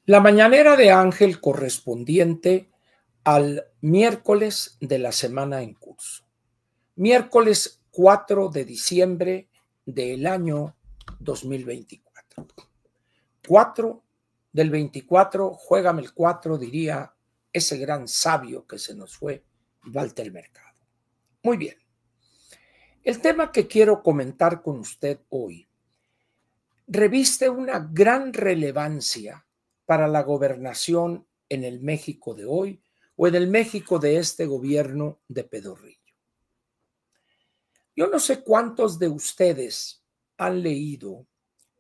La mañanera de Ángel correspondiente al miércoles de la semana en curso. Miércoles 4 de diciembre del año 2024. 4 del 24, juégame el 4, diría ese gran sabio que se nos fue, Walter Mercado. Muy bien. El tema que quiero comentar con usted hoy reviste una gran relevancia para la gobernación en el México de hoy o en el México de este gobierno de Pedro Rillo. Yo no sé cuántos de ustedes han leído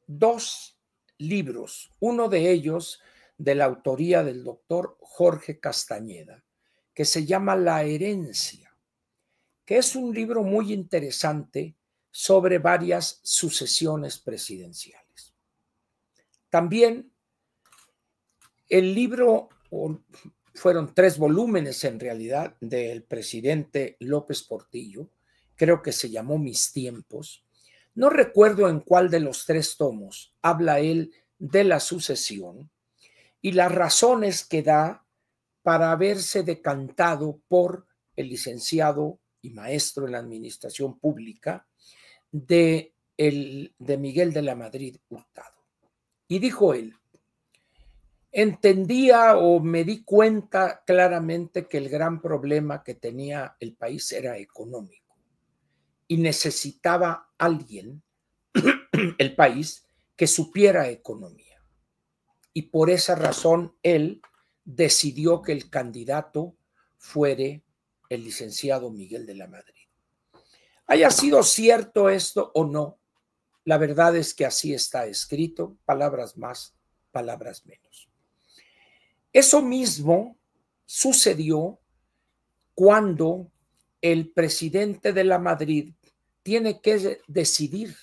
dos libros, uno de ellos de la autoría del doctor Jorge Castañeda, que se llama La herencia, que es un libro muy interesante sobre varias sucesiones presidenciales. También el libro, fueron 3 volúmenes en realidad, del presidente López Portillo, creo que se llamó Mis tiempos. No recuerdo en cuál de los 3 tomos habla él de la sucesión y las razones que da para haberse decantado por el licenciado y maestro en la administración pública de Miguel de la Madrid Hurtado. Y dijo él: entendía o me di cuenta claramente que el gran problema que tenía el país era económico y necesitaba alguien, el país, que supiera economía. Y por esa razón él decidió que el candidato fuere el licenciado Miguel de la Madrid. Haya sido cierto esto o no, la verdad es que así está escrito, palabras más, palabras menos. Eso mismo sucedió cuando el presidente de la Madrid tiene que decidir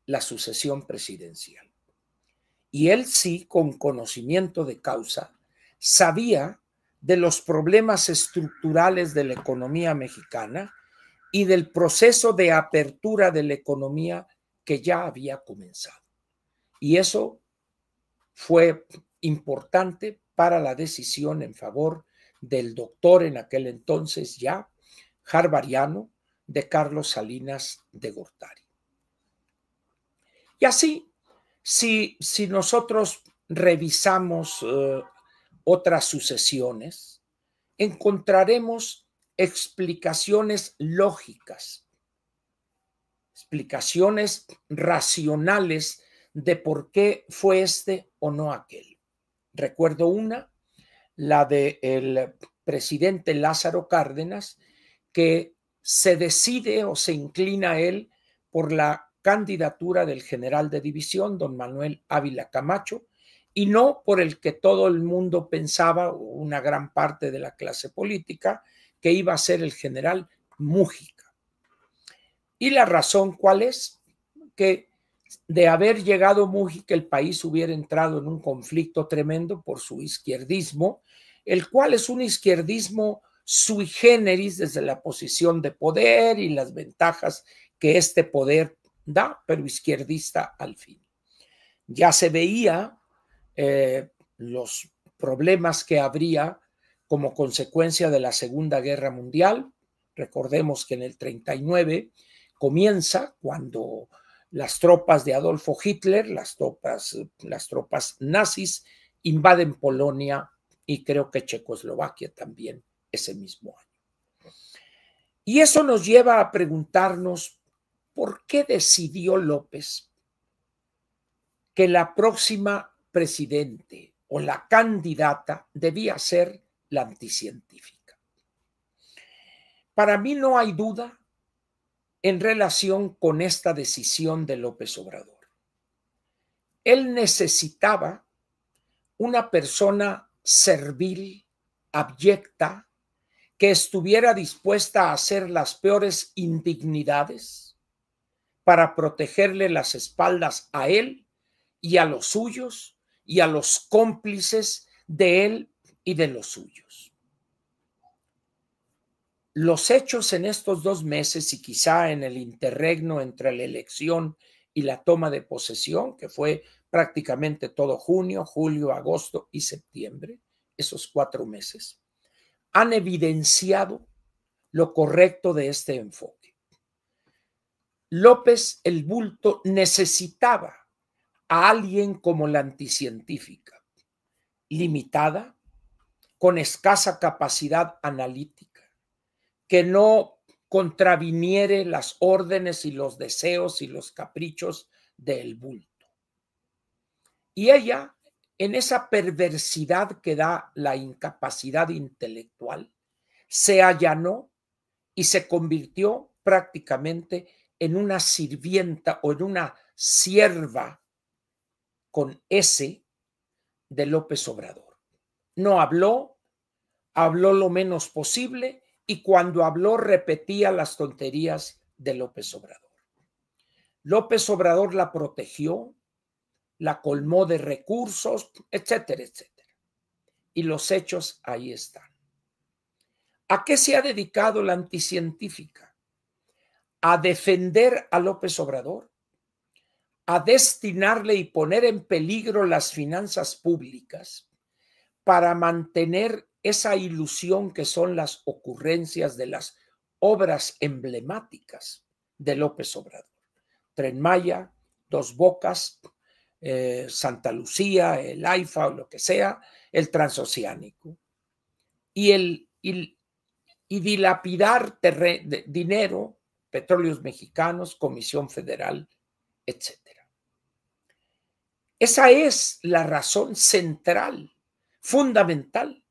la sucesión presidencial. Y él sí, con conocimiento de causa, sabía de los problemas estructurales de la economía mexicana y del proceso de apertura de la economía que ya había comenzado. Y eso fue importante para la decisión en favor del doctor en aquel entonces ya harvariano de Carlos Salinas de Gortari. Y así, si nosotros revisamos otras sucesiones, encontraremos explicaciones lógicas, explicaciones racionales de por qué fue este o no aquel. Recuerdo una, la del presidente Lázaro Cárdenas, que se decide o se inclina a él por la candidatura del general de división, don Manuel Ávila Camacho, y no por el que todo el mundo pensaba, una gran parte de la clase política, que iba a ser el general Mújica. ¿Y la razón cuál es? Que de haber llegado Mújica, el país hubiera entrado en un conflicto tremendo por su izquierdismo, el cual es un izquierdismo sui generis desde la posición de poder y las ventajas que este poder da, pero izquierdista al fin. Ya se veía los problemas que habría como consecuencia de la Segunda Guerra Mundial. Recordemos que en el 39 comienza cuando las tropas de Adolfo Hitler, las tropas nazis, invaden Polonia y creo que Checoslovaquia también ese mismo año. Y eso nos lleva a preguntarnos por qué decidió López que la próxima presidente o la candidata debía ser la anticientífica. Para mí no hay duda en relación con esta decisión de López Obrador. Él necesitaba una persona servil, abyecta, que estuviera dispuesta a hacer las peores indignidades para protegerle las espaldas a él y a los suyos y a los cómplices de él y de los suyos. Los hechos en estos 2 meses y quizá en el interregno entre la elección y la toma de posesión, que fue prácticamente todo junio, julio, agosto y septiembre, esos 4 meses, han evidenciado lo correcto de este enfoque. López el Bulto necesitaba a alguien como la anticientífica, limitada, con escasa capacidad analítica, que no contraviniere las órdenes y los deseos y los caprichos del Bulto. Y ella, en esa perversidad que da la incapacidad intelectual, se allanó y se convirtió prácticamente en una sirvienta o en una sierva con S de López Obrador. No habló, habló lo menos posible y cuando habló repetía las tonterías de López Obrador. López Obrador la protegió, la colmó de recursos, etcétera, etcétera. Y los hechos ahí están. ¿A qué se ha dedicado la anticientífica? A defender a López Obrador, a destinarle y poner en peligro las finanzas públicas para mantener esa ilusión que son las ocurrencias de las obras emblemáticas de López Obrador. Tren Maya, Dos Bocas, Santa Lucía, el AIFA o lo que sea, el transoceánico. Y dilapidar dinero, petróleos mexicanos, Comisión Federal, etc. Esa es la razón central, fundamental,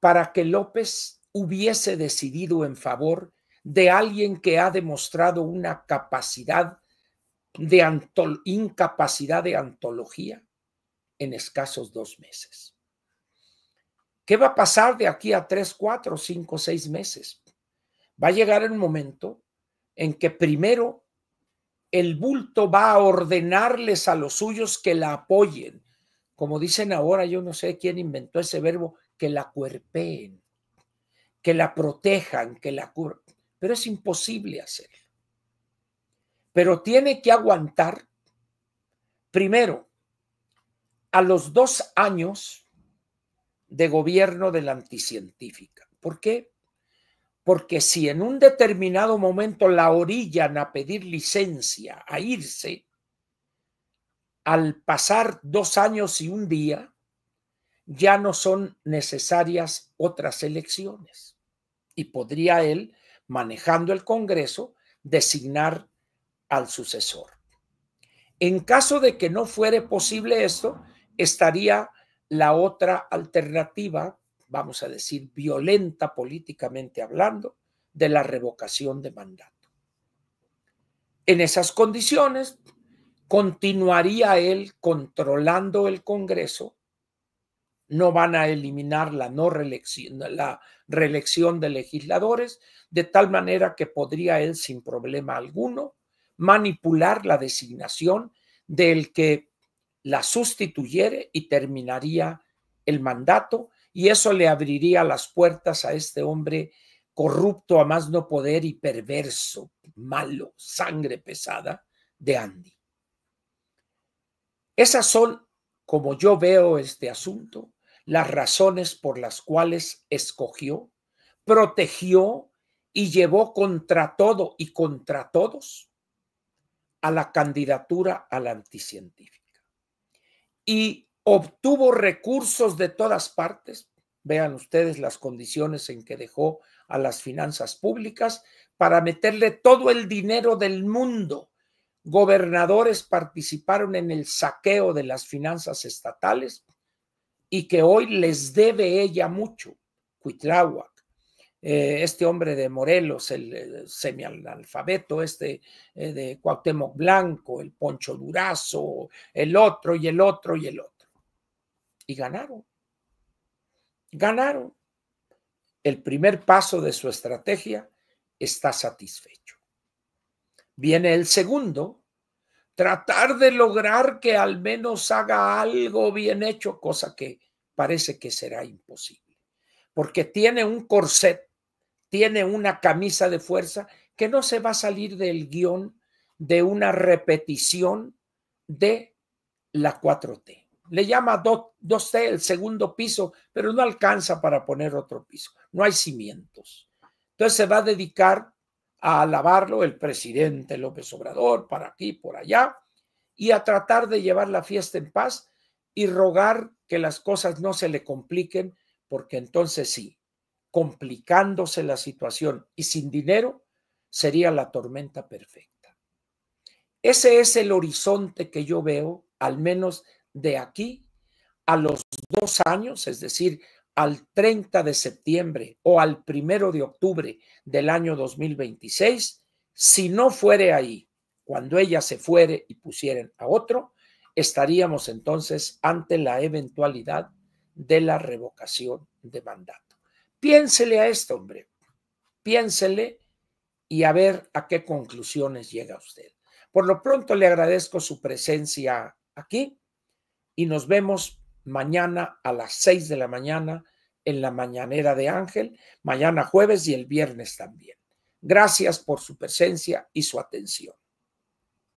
para que López hubiese decidido en favor de alguien que ha demostrado una capacidad de incapacidad de antología en escasos 2 meses. ¿Qué va a pasar de aquí a 3, 4, 5, 6 meses? Va a llegar el momento en que primero el Bulto va a ordenarles a los suyos que la apoyen. Como dicen ahora, yo no sé quién inventó ese verbo, que la cuerpeen, que la protejan, que la cubran. Pero es imposible hacerlo. Pero tiene que aguantar, primero, a los 2 años de gobierno de la anticientífica. ¿Por qué? Porque si en un determinado momento la orillan a pedir licencia, a irse, al pasar 2 años y 1 día, ya no son necesarias otras elecciones. Y podría él, manejando el Congreso, designar al sucesor. En caso de que no fuere posible esto, estaría la otra alternativa, vamos a decir, violenta políticamente hablando, de la revocación de mandato. En esas condiciones, continuaría él controlando el Congreso. No van a eliminar la reelección de legisladores, de tal manera que podría él sin problema alguno manipular la designación del que la sustituyere y terminaría el mandato, y eso le abriría las puertas a este hombre corrupto a más no poder y perverso, malo, sangre pesada de Andy. Esas son, como yo veo este asunto, las razones por las cuales escogió, protegió y llevó contra todo y contra todos a la candidatura a la anticientífica. Y obtuvo recursos de todas partes. Vean ustedes las condiciones en que dejó a las finanzas públicas para meterle todo el dinero del mundo. Gobernadores participaron en el saqueo de las finanzas estatales y que hoy les debe ella mucho. Cuitláhuac, este hombre de Morelos, el semianalfabeto de Cuauhtémoc Blanco, el Poncho Durazo, el otro y el otro y el otro. Y ganaron. Ganaron. El primer paso de su estrategia está satisfecho. Viene el segundo, tratar de lograr que al menos haga algo bien hecho, cosa que parece que será imposible, porque tiene un corset, tiene una camisa de fuerza que no se va a salir del guión de una repetición de la 4T. Le llama 2T el segundo piso, pero no alcanza para poner otro piso. No hay cimientos. Entonces se va a dedicar a alabarlo el presidente López Obrador, para aquí, por allá, y a tratar de llevar la fiesta en paz y rogar que las cosas no se le compliquen, porque entonces sí, complicándose la situación y sin dinero, sería la tormenta perfecta. Ese es el horizonte que yo veo, al menos de aquí a los 2 años, es decir, al 30 de septiembre o al 1 de octubre del año 2026, si no fuere ahí, cuando ella se fuere y pusieran a otro, estaríamos entonces ante la eventualidad de la revocación de mandato. Piénsele a esto, hombre, piénsele y a ver a qué conclusiones llega usted. Por lo pronto le agradezco su presencia aquí y nos vemos mañana a las 6 de la mañana en la mañanera de Ángel, mañana jueves y el viernes también. Gracias por su presencia y su atención.